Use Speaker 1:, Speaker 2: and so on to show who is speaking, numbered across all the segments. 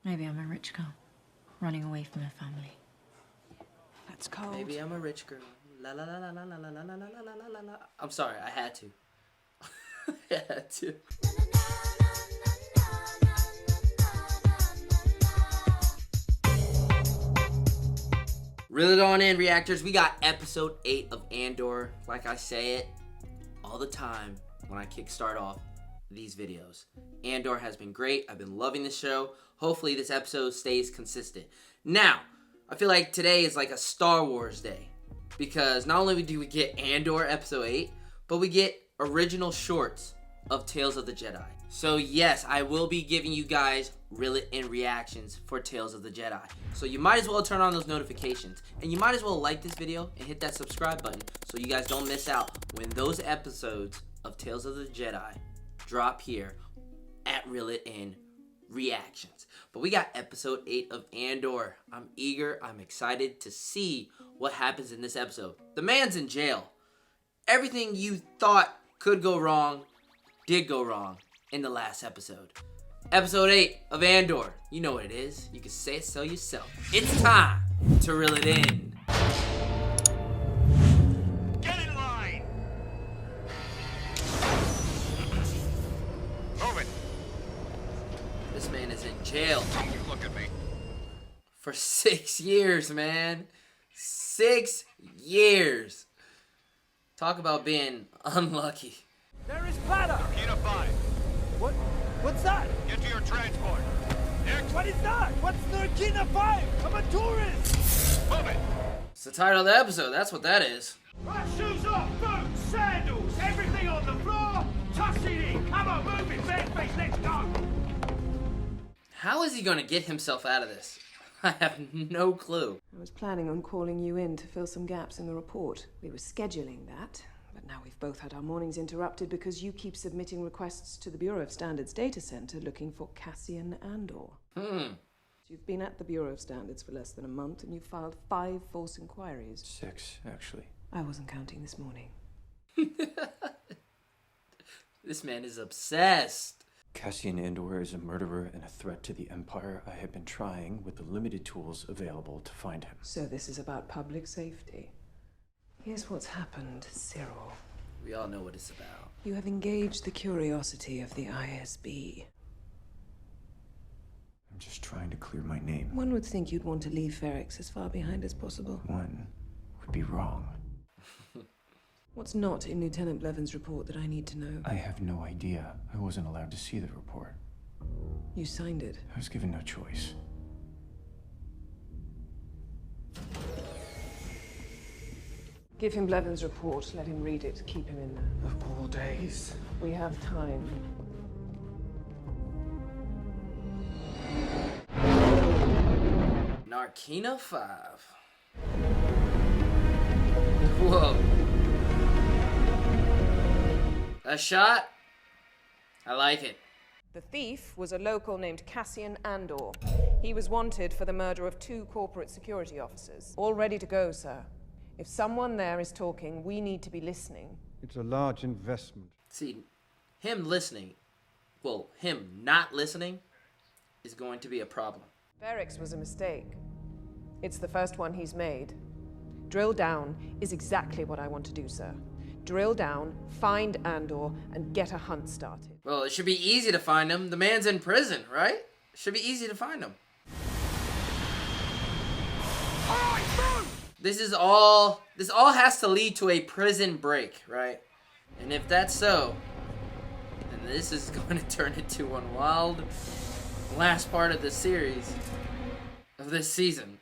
Speaker 1: Maybe I'm a rich girl, running away from her family.
Speaker 2: That's cold.
Speaker 3: Maybe I'm a rich girl. La la la la la la la la la la la la la. I'm sorry, I had to. I had to. Reel it on in, reactors. We got episode 8 of Andor. Like I say it all the time when I kickstart off these videos. Andor has been great. I've been loving the show. Hopefully this episode stays consistent. Now, I feel like today is like a Star Wars day. Because not only do we get Andor episode 8, but we get original shorts of Tales of the Jedi. So yes, I will be giving you guys Reel It In reactions for Tales of the Jedi. So you might as well turn on those notifications. And you might as well like this video and hit that subscribe button so you guys don't miss out when those episodes of Tales of the Jedi drop here at Reel It In Reactions. But we got episode 8 of Andor. I'm eager. I'm excited to see what happens in this episode. The man's in jail. Everything you thought could go wrong did go wrong in the last episode. Episode 8 of Andor. You know what it is. You can say it so yourself. It's time to reel it in.
Speaker 4: Get in line! Move it!
Speaker 3: This man is in jail.
Speaker 4: Don't look at me.
Speaker 3: For 6 years, man. 6 years. Talk about being unlucky.
Speaker 5: There is platter!
Speaker 4: Narkina 5.
Speaker 5: What's that?
Speaker 4: Get to your transport. Next.
Speaker 5: What is that? What's Narkina 5? I'm a tourist!
Speaker 4: Move it!
Speaker 3: It's the title of the episode. That's what that is.
Speaker 5: Right, shoes off, boots, sandals, everything on the floor. Toss it in. Come on, move it, bareface, let's go.
Speaker 3: How is he going to get himself out of this? I have no clue.
Speaker 2: I was planning on calling you in to fill some gaps in the report. We were scheduling that, but now we've both had our mornings interrupted because you keep submitting requests to the Bureau of Standards data center looking for Cassian Andor. You've been at the Bureau of Standards for less than a month and you've filed 5 false inquiries.
Speaker 6: 6, actually.
Speaker 2: I wasn't counting this morning.
Speaker 3: This man is obsessed.
Speaker 6: Cassian Andor is a murderer and a threat to the Empire. I have been trying, with the limited tools available, to find him.
Speaker 2: So this is about public safety. Here's what's happened, Cyril.
Speaker 3: We all know what it's about.
Speaker 2: You have engaged the curiosity of the ISB.
Speaker 6: I'm just trying to clear my name.
Speaker 2: One would think you'd want to leave Ferrix as far behind as possible.
Speaker 6: One would be wrong.
Speaker 2: What's not in Lieutenant Blevins' report that I need to know?
Speaker 6: I have no idea. I wasn't allowed to see the report.
Speaker 2: You signed it.
Speaker 6: I was given no choice.
Speaker 2: Give him Blevins' report. Let him read it. Keep him in there.
Speaker 6: Of all days.
Speaker 2: We have time.
Speaker 3: Narkina 5. Whoa. A shot? I like it.
Speaker 2: The thief was a local named Cassian Andor. He was wanted for the murder of 2 corporate security officers. All ready to go, sir. If someone there is talking, we need to be listening.
Speaker 7: It's a large investment.
Speaker 3: See, him listening, well, him not listening is going to be a problem.
Speaker 2: Ferrix was a mistake. It's the first one he's made. Drill down is exactly what I want to do, sir. Drill down, find Andor, and get a hunt started.
Speaker 3: Well, it should be easy to find him. The man's in prison, right? It should be easy to find him. This all has to lead to a prison break, right? And if that's so, then this is going to turn into one wild last part of the series of this season.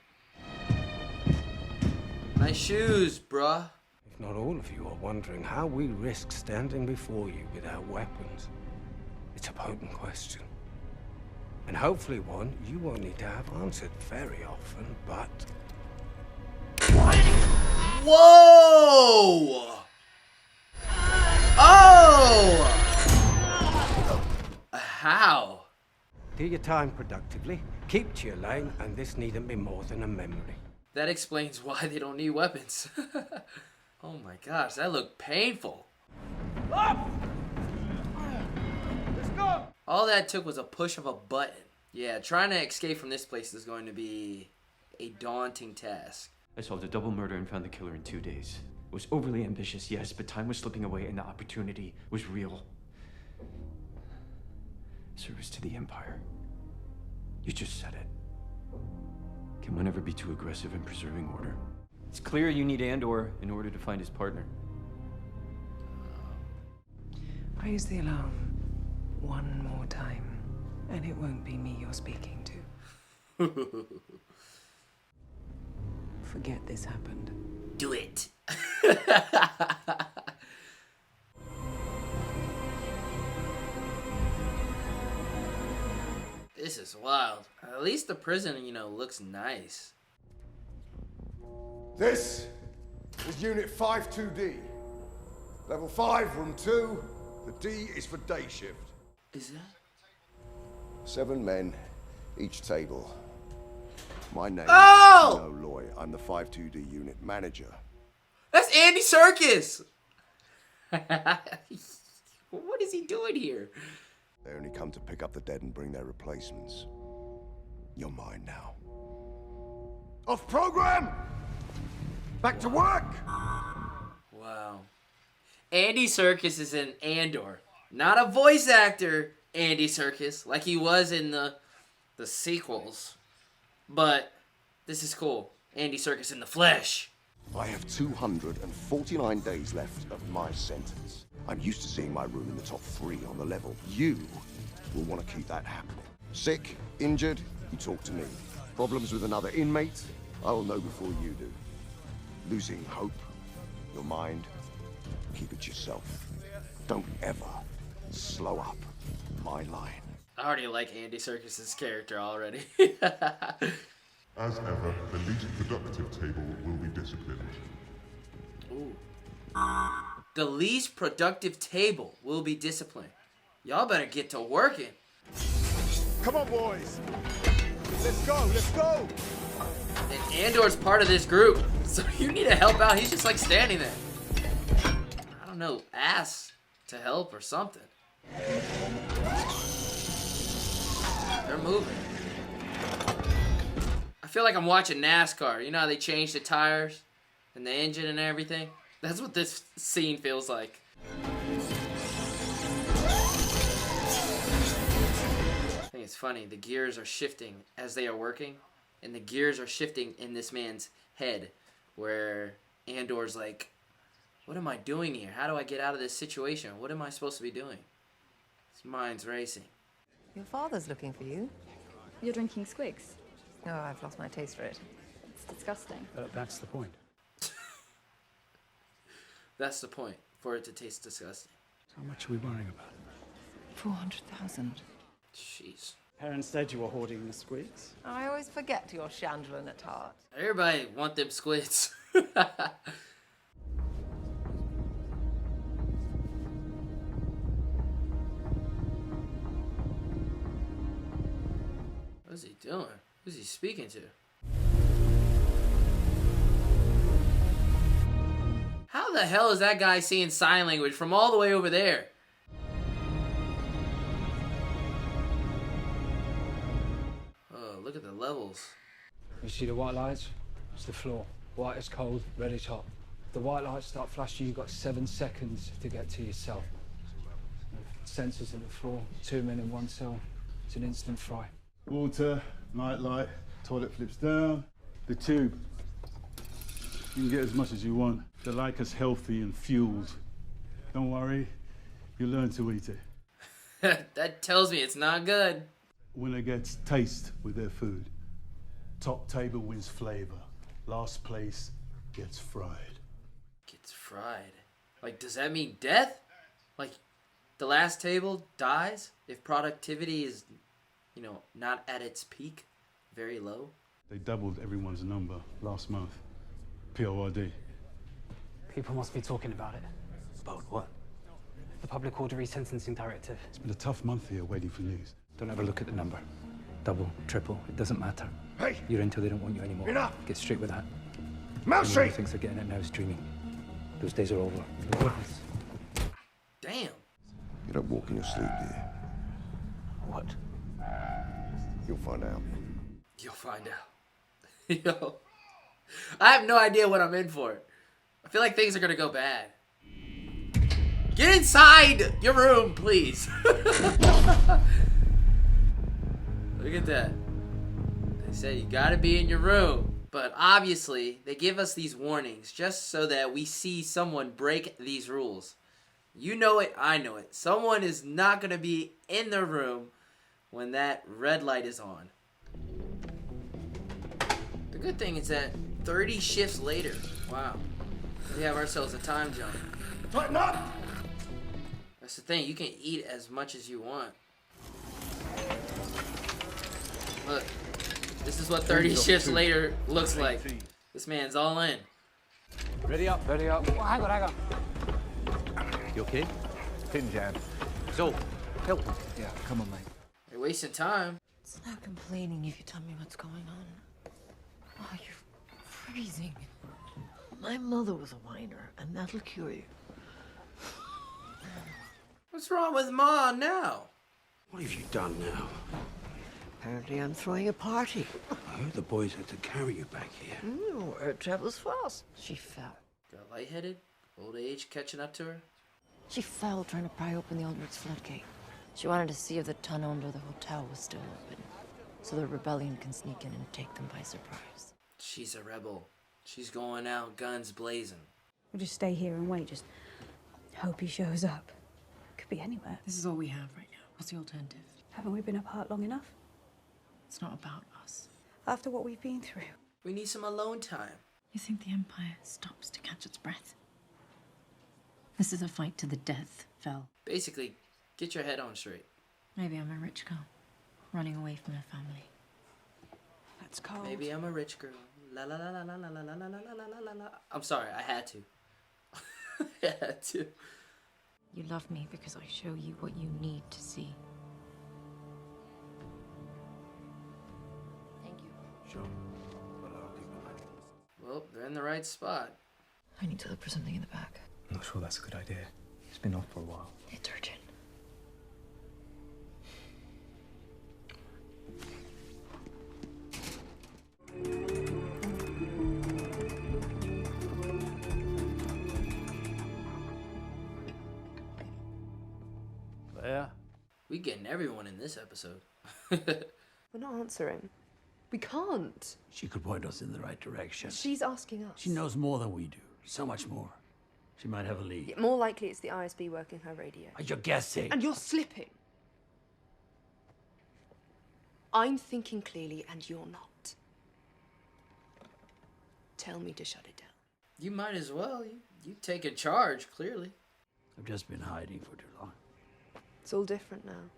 Speaker 3: Nice shoes, bruh.
Speaker 8: If not all of you are wondering how we risk standing before you without weapons, it's a potent question. And hopefully one you won't need to have answered very often, but...
Speaker 3: Whoa! Oh! How?
Speaker 8: do your time productively, keep to your lane, and this needn't be more than a memory.
Speaker 3: That explains why they don't need weapons. Oh my gosh, that looked painful.
Speaker 5: Up! Let's go!
Speaker 3: All that took was a push of a button. Yeah, trying to escape from this place is going to be a daunting task.
Speaker 6: I solved a double murder and found the killer in 2 days. It was overly ambitious, yes, but time was slipping away and the opportunity was real. Service to the Empire. You just said it. Can one ever be too aggressive in preserving order? It's clear you need Andor in order to find his partner.
Speaker 2: Raise the alarm one more time, and it won't be me you're speaking to. Forget this happened.
Speaker 3: Do it. This is wild. At least the prison, you know, looks nice.
Speaker 9: This is Unit 52D. Level 5, Room 2. The D is for day shift.
Speaker 3: Is that?
Speaker 9: 7 men, each table. My name
Speaker 3: Oh!
Speaker 9: is Loy. I'm the 52D unit manager.
Speaker 3: That's Andy Serkis! What is he doing here?
Speaker 9: They only come to pick up the dead and bring their replacements. You're mine now. Off program! Back to work!
Speaker 3: Wow. Andy Serkis is in Andor. Not a voice actor, Andy Serkis, like he was in the sequels. But this is cool. Andy Serkis in the flesh.
Speaker 9: I have 249 days left of my sentence. I'm used to seeing my room in the top 3 on the level. You will want to keep that happening. Sick, injured, you talk to me. Problems with another inmate, I will know before you do. Losing hope, your mind, keep it yourself. Don't ever slow up my line.
Speaker 3: I already like Andy Serkis' character already.
Speaker 10: As ever, the least productive table will be disciplined.
Speaker 3: Ooh. The least productive table will be disciplined. Y'all better get to working.
Speaker 9: Come on, boys. Let's go, let's go.
Speaker 3: And Andor's part of this group, so you need to help out. He's just like standing there. I don't know, ask to help or something. They're moving. I feel like I'm watching NASCAR. You know how they change the tires and the engine and everything? That's what this scene feels like. I think it's funny. The gears are shifting as they are working, and the gears are shifting in this man's head, where Andor's like, what am I doing here? How do I get out of this situation? What am I supposed to be doing? His mind's racing.
Speaker 11: Your father's looking for you.
Speaker 12: You're drinking squigs?
Speaker 11: Oh, I've lost my taste for it.
Speaker 12: It's disgusting.
Speaker 13: That's the point.
Speaker 3: That's the point, for it to taste disgusting.
Speaker 13: How much are we worrying about?
Speaker 11: 400,000.
Speaker 3: Jeez.
Speaker 13: Parents said you were hoarding the squigs.
Speaker 11: I always forget you're Chandlern at heart.
Speaker 3: Everybody want them squids. What's he doing? Who's he speaking to? How the hell is that guy seeing sign language from all the way over there? Oh, look at the levels.
Speaker 13: You see the white lights? It's the floor. White is cold, red is hot. The white lights start flashing, you've got 7 seconds to get to your cell. Sensors in the floor, 2 men in one cell. It's an instant fry.
Speaker 14: Water, night light, toilet flips down. The tube. You can get as much as you want. They like us healthy and fueled. Don't worry, you learn to eat it.
Speaker 3: That tells me it's not good.
Speaker 14: Winner gets taste with their food. Top table wins flavor. Last place gets fried.
Speaker 3: Gets fried. Like, does that mean death? Like, the last table dies if productivity is, you know, not at its peak, very low?
Speaker 14: They doubled everyone's number last month. PORD.
Speaker 15: People must be talking about it.
Speaker 6: About what?
Speaker 15: The Public Order Resentencing Directive.
Speaker 14: It's been a tough month here waiting for news.
Speaker 13: Don't ever look at the number. Double, triple, it doesn't matter.
Speaker 9: Hey!
Speaker 13: You're in till they don't want you anymore.
Speaker 9: Enough!
Speaker 13: Get straight with that.
Speaker 9: Mouse
Speaker 13: Anyone who
Speaker 9: Street!
Speaker 13: thinks they're getting it now is dreaming. Those days are over.
Speaker 3: Damn.
Speaker 9: You don't walk in your sleep, do you?
Speaker 13: What?
Speaker 9: You'll find out.
Speaker 3: You'll find out. Yo, I have no idea what I'm in for. I feel like things are gonna go bad. Get inside your room, please. Look at that. They said you gotta be in your room. But obviously, they give us these warnings just so that we see someone break these rules. You know it, I know it. Someone is not gonna be in their room when that red light is on. The good thing is that 30 shifts later, wow, we have ourselves a time jump.
Speaker 5: Tighten up!
Speaker 3: That's the thing, you can eat as much as you want. Look, this is what 30 shifts later looks like. This man's all in.
Speaker 13: Ready up, ready up. Oh, hang on.
Speaker 16: You okay? Pin jab. So, help.
Speaker 13: Yeah, come on, mate.
Speaker 3: You're wasting time.
Speaker 1: It's not complaining if you tell me what's going on. Oh, you're freezing.
Speaker 17: My mother was a whiner, and that'll cure you.
Speaker 3: What's wrong with Ma now?
Speaker 8: What have you done now?
Speaker 17: Apparently I'm throwing a party.
Speaker 8: I heard the boys had to carry you back here.
Speaker 17: Word travels fast. She fell.
Speaker 3: Got lightheaded? Old age catching up to her?
Speaker 1: She fell trying to pry open the Aldrich's floodgate. She wanted to see if the tunnel under the hotel was still open, so the rebellion can sneak in and take them by surprise.
Speaker 3: She's a rebel. She's going out guns blazing.
Speaker 18: We'll just stay here and wait. Just hope he shows up. Could be anywhere.
Speaker 1: This is all we have right now. What's the alternative?
Speaker 18: Haven't we been apart long enough?
Speaker 1: It's not about us.
Speaker 18: After what we've been through.
Speaker 3: We need some alone time.
Speaker 1: You think the Empire stops to catch its breath? This is a fight to the death, Fel.
Speaker 3: Basically, get your head on straight.
Speaker 1: Maybe I'm a rich girl, running away from her family.
Speaker 18: That's cold.
Speaker 3: Maybe I'm a rich girl. La la la la la la la la la la la la la. I'm sorry, I had to. I had to.
Speaker 1: You love me because I show you what you need to see. Thank you.
Speaker 8: Sure. But I'll keep an eye.
Speaker 3: Well, they're in the right spot.
Speaker 1: I need to look for something in the back.
Speaker 6: I'm not sure that's a good idea. It's been off for a while.
Speaker 1: It's urgent.
Speaker 16: There.
Speaker 3: We getting everyone in this episode.
Speaker 19: We're not answering. We can't.
Speaker 16: She could point us in the right direction.
Speaker 19: She's asking us.
Speaker 16: She knows more than we do. So much more. She might have a lead.
Speaker 19: Yeah, more likely it's the ISB working her radio.
Speaker 16: You're guessing.
Speaker 19: And you're slipping. I'm thinking clearly and you're not. Tell me to shut it down.
Speaker 3: You might as well. You taking charge, clearly.
Speaker 16: I've just been hiding for too long.
Speaker 19: It's all different now.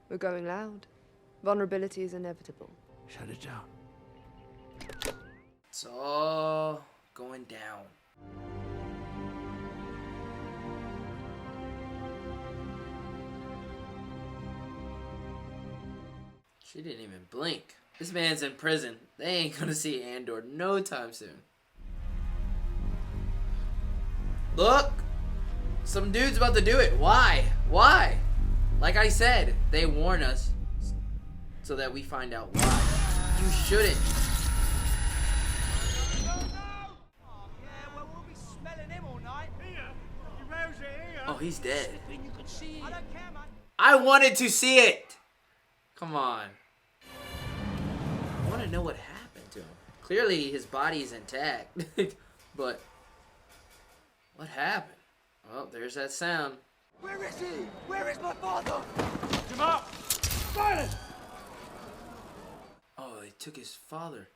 Speaker 19: We're going loud. Vulnerability is inevitable.
Speaker 16: Shut it down.
Speaker 3: It's all going down. She didn't even blink. This man's in prison. They ain't gonna see Andor no time soon. Look! Some dude's about to do it. Why? Why? Like I said, they warn us so that we find out why. You shouldn't. Oh, he's dead. I wanted to see it. Come on. I want to know what happened to him. Clearly, his body is intact. But what happened? Well, there's that sound.
Speaker 5: Where is he? Where is my father? Come up! Silence!
Speaker 3: Oh, they took his father.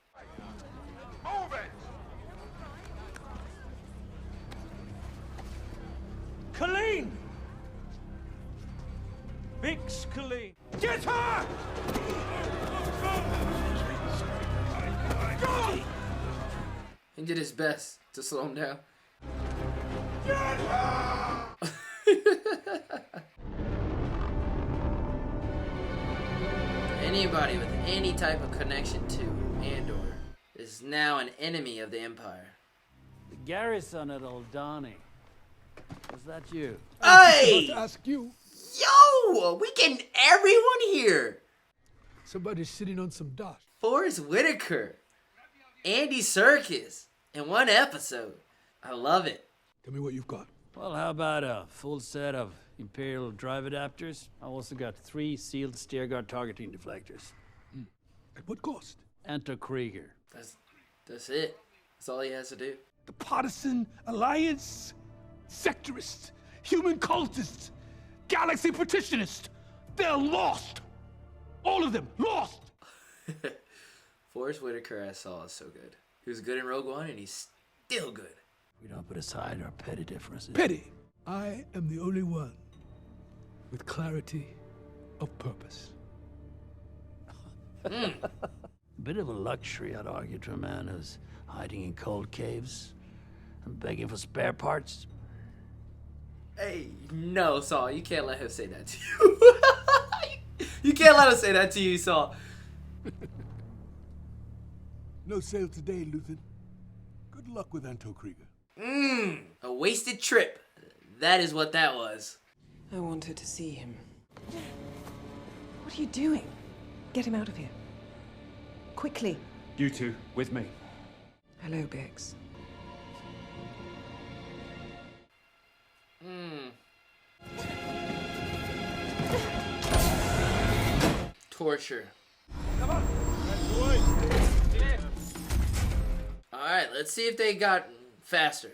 Speaker 5: Move it! Colleen! Vix Colleen! Get her! Go!
Speaker 3: He did his best to slow him down.
Speaker 5: Get her!
Speaker 3: Anybody with any type of connection to Andor is now an enemy of the Empire.
Speaker 16: The garrison at Aldani. Was that you?
Speaker 3: Hey!
Speaker 16: To ask you.
Speaker 3: Yo! We getting everyone here!
Speaker 20: Somebody's sitting on some dust.
Speaker 3: Forrest Whitaker, Andy Serkis in one episode. I love it.
Speaker 20: Tell me what you've got.
Speaker 16: Well, how about a full set of Imperial drive adapters? I also got 3 sealed steer guard targeting deflectors.
Speaker 20: At what cost?
Speaker 16: Enter Krieger.
Speaker 3: That's it. That's all he has to do.
Speaker 20: The Partisan Alliance, sectorists, human cultists, galaxy partitionists. They're lost. All of them lost.
Speaker 3: Forrest Whitaker I saw is so good. He was good in Rogue One, and he's still good.
Speaker 16: We don't put aside our petty differences.
Speaker 20: Petty. I am the only one with clarity of purpose.
Speaker 16: A bit of a luxury, I'd argue, to a man who's hiding in cold caves and begging for spare parts.
Speaker 3: Hey, no, Saul, you can't let him say that to you. You can't let him say that to you, Saul.
Speaker 20: No sale today, Luthen. Good luck with Anto Krieger.
Speaker 3: A wasted trip. That is what that was.
Speaker 2: I wanted to see him. What are you doing? Get him out of here. Quickly.
Speaker 6: You two, with me.
Speaker 2: Hello, Bix.
Speaker 3: Torture. Alright, let's see if they got faster.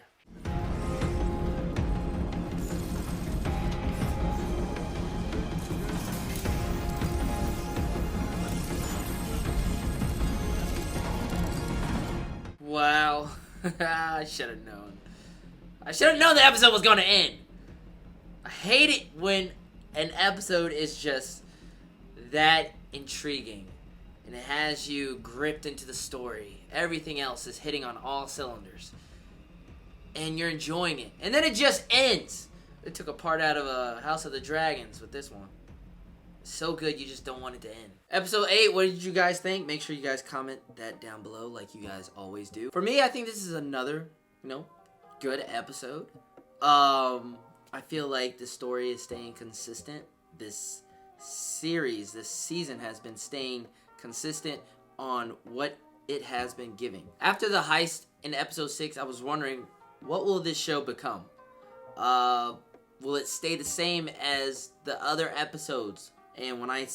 Speaker 3: Wow. I should have known. I should have known the episode was going to end. I hate it when an episode is just that intriguing and it has you gripped into the story. Everything else is hitting on all cylinders and you're enjoying it, and then it just ends. They took a part out of House of the Dragons with this one. It's so good you just don't want it to end. Episode 8, what did you guys think? Make sure you guys comment that down below like you guys always do. For me, I think this is another, good episode. I feel like the story is staying consistent. This series, this season has been staying consistent on what it has been giving. After the heist in episode 6, I was wondering, what will this show become? Will it stay the same as the other episodes? And when I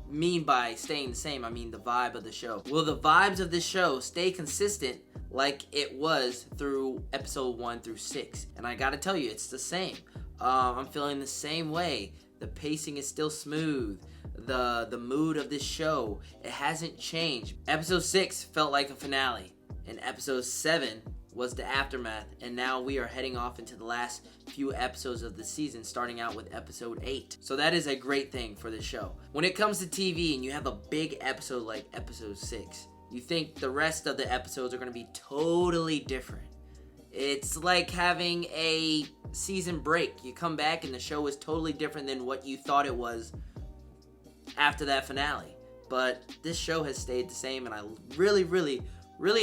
Speaker 3: mean by staying the same, I mean the vibe of the show. Will the vibes of this show stay consistent like it was through episode 1 through 6? And I gotta tell you, it's the same. I'm feeling the same way. The pacing is still smooth. The mood of this show, it hasn't changed. Episode 6 felt like a finale, and episode 7 was the aftermath, and now we are heading off into the last few episodes of the season, starting out with episode 8. So that is a great thing for this show. When it comes to TV and you have a big episode like episode 6, you think the rest of the episodes are going to be totally different. It's like having a season break. You come back and the show is totally different than what you thought it was after that finale. But this show has stayed the same, and I really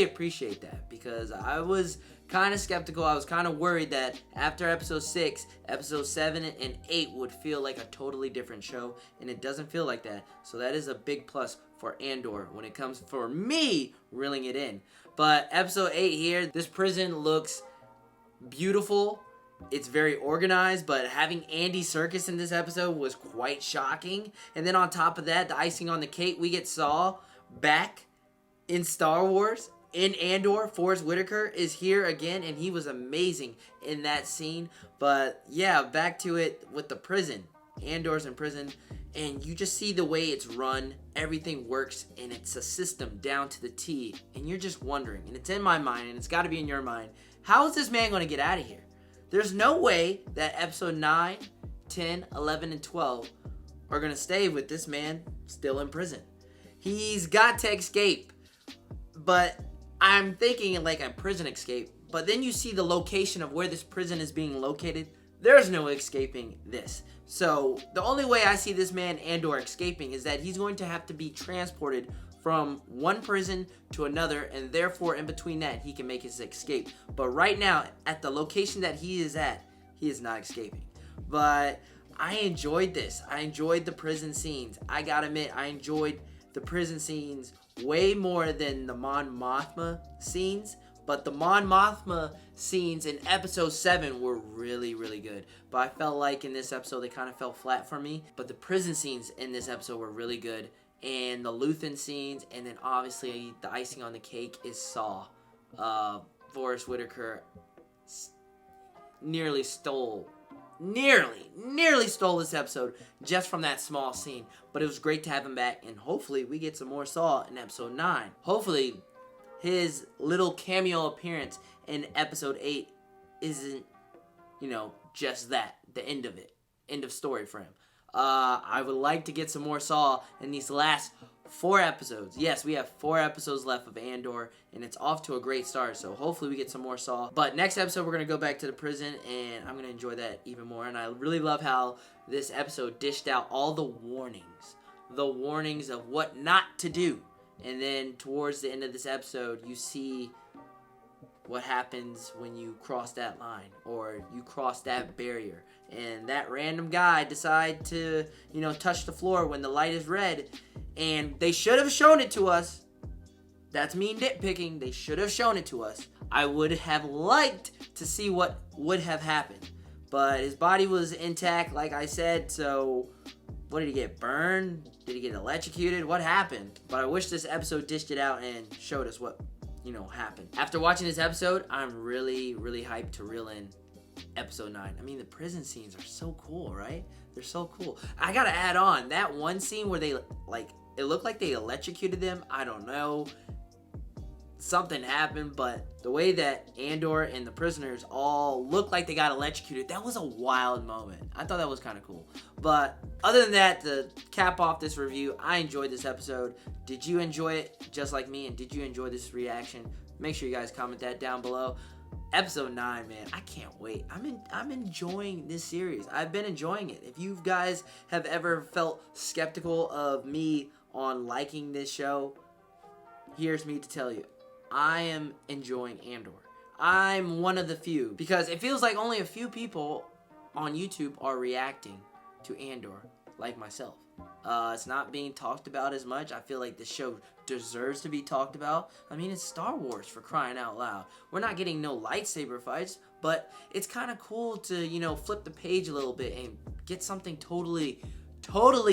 Speaker 3: appreciate that, because I was kind of skeptical. I was kind of worried that after episode 6, episode 7 and 8 would feel like a totally different show, and it doesn't feel like that. So that is a big plus for Andor when it comes for me reeling it in. But episode 8 here, this prison looks beautiful. It's very organized, but having Andy Serkis in this episode was quite shocking. And then on top of that, the icing on the cake, we get Saw back in Star Wars, in Andor. Forrest Whitaker is here again, and he was amazing in that scene. But yeah, back to it with the prison. Andor's in prison, and you just see the way it's run. Everything works, and it's a system down to the T. And you're just wondering, and it's in my mind, and it's got to be in your mind, how is this man going to get out of here? There's no way that episode 9, 10, 11, and 12 are going to stay with this man still in prison. He's got to escape. But I'm thinking like a prison escape. But then you see the location of where this prison is being located. There's no escaping this. So the only way I see this man Andor escaping is that he's going to have to be transported from one prison to another, and therefore in between that he can make his escape. But right now, at the location that he is at, he is not escaping. But I enjoyed this. I enjoyed the prison scenes. I gotta admit, I enjoyed the prison scenes way more than the Mon Mothma scenes. But the Mon Mothma scenes in episode 7 were really, really good. But I felt like in this episode they kind of fell flat for me. But the prison scenes in this episode were really good. And the Luthen scenes, and then obviously the icing on the cake is Saw. Forrest Whitaker nearly stole this episode just from that small scene. But it was great to have him back, and hopefully we get some more Saw in episode 9. Hopefully his little cameo appearance in episode 8 isn't, just that, the end of it. End of story for him. I would like to get some more Saw in these last 4 episodes. Yes, we have 4 episodes left of Andor, and it's off to a great start, so hopefully we get some more Saw. But next episode, we're going to go back to the prison, and I'm going to enjoy that even more. And I really love how this episode dished out all the warnings of what not to do. And then towards the end of this episode, you see what happens when you cross that line or you cross that barrier. And that random guy decide to, touch the floor when the light is red. And they should have shown it to us. That's me nitpicking. They should have shown it to us. I would have liked to see what would have happened. But his body was intact, like I said, so what did he get? Burned? Did he get electrocuted? What happened? But I wish this episode dished it out and showed us what, happened. After watching this episode, I'm really, really hyped to reel in episode 9. I mean, the prison scenes are so cool, right? They're so cool. I gotta add on, that one scene where they, it looked like they electrocuted them. I don't know. Something happened, but the way that Andor and the prisoners all looked like they got electrocuted, that was a wild moment. I thought that was kind of cool. But other than that, to cap off this review, I enjoyed this episode. Did you enjoy it just like me? And did you enjoy this reaction? Make sure you guys comment that down below. Episode 9, man, I can't wait. I'm enjoying this series. I've been enjoying it. If you guys have ever felt skeptical of me on liking this show, here's me to tell you. I am enjoying Andor. I'm one of the few, because it feels like only a few people on YouTube are reacting to Andor, like myself. It's not being talked about as much. I feel like this show deserves to be talked about. I mean, it's Star Wars, for crying out loud. We're not getting no lightsaber fights, but it's kind of cool to, flip the page a little bit and get something totally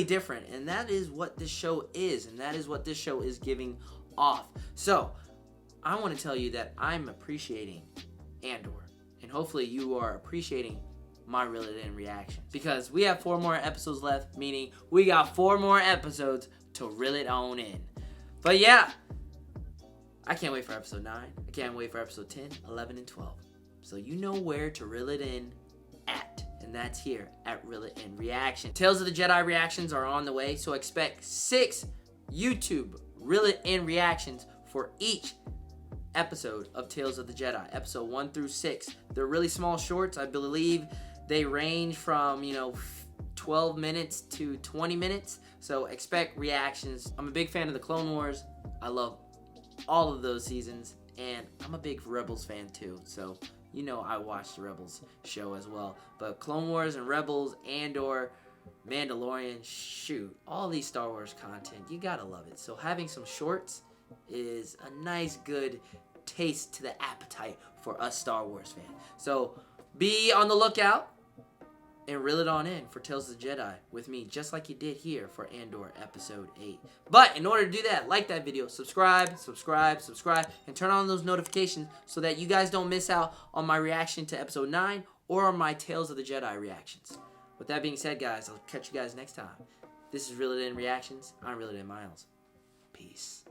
Speaker 3: different. And that is what this show is, and that is what this show is giving off. So I want to tell you that I'm appreciating Andor, and hopefully you are appreciating my Reel It In reaction, because we have 4 more episodes left, meaning we got 4 more episodes to reel it on in. But yeah, I can't wait for episode 9. I can't wait for episode 10, 11, and 12. So you know where to reel it in at, and that's here at Reel It In Reaction. Tales of the Jedi reactions are on the way, so expect 6 YouTube Reel It In reactions for each episode of Tales of the Jedi, episode 1 through 6. They're really small shorts. I believe they range from 12 minutes to 20 minutes, so expect reactions. I'm a big fan of the Clone Wars. I love all of those seasons, and I'm a big Rebels fan too, so I watched the Rebels show as well. But Clone Wars and Rebels, Andor, Mandalorian, shoot, all these Star Wars content, you gotta love it. So having some shorts is a nice, good taste to the appetite for us Star Wars fans. So be on the lookout and reel it on in for Tales of the Jedi with me, just like you did here for Andor Episode 8. But in order to do that, like that video, subscribe, and turn on those notifications so that you guys don't miss out on my reaction to Episode 9 or on my Tales of the Jedi reactions. With that being said, guys, I'll catch you guys next time. This is Reel It In Reactions. I'm Reel It In Miles. Peace.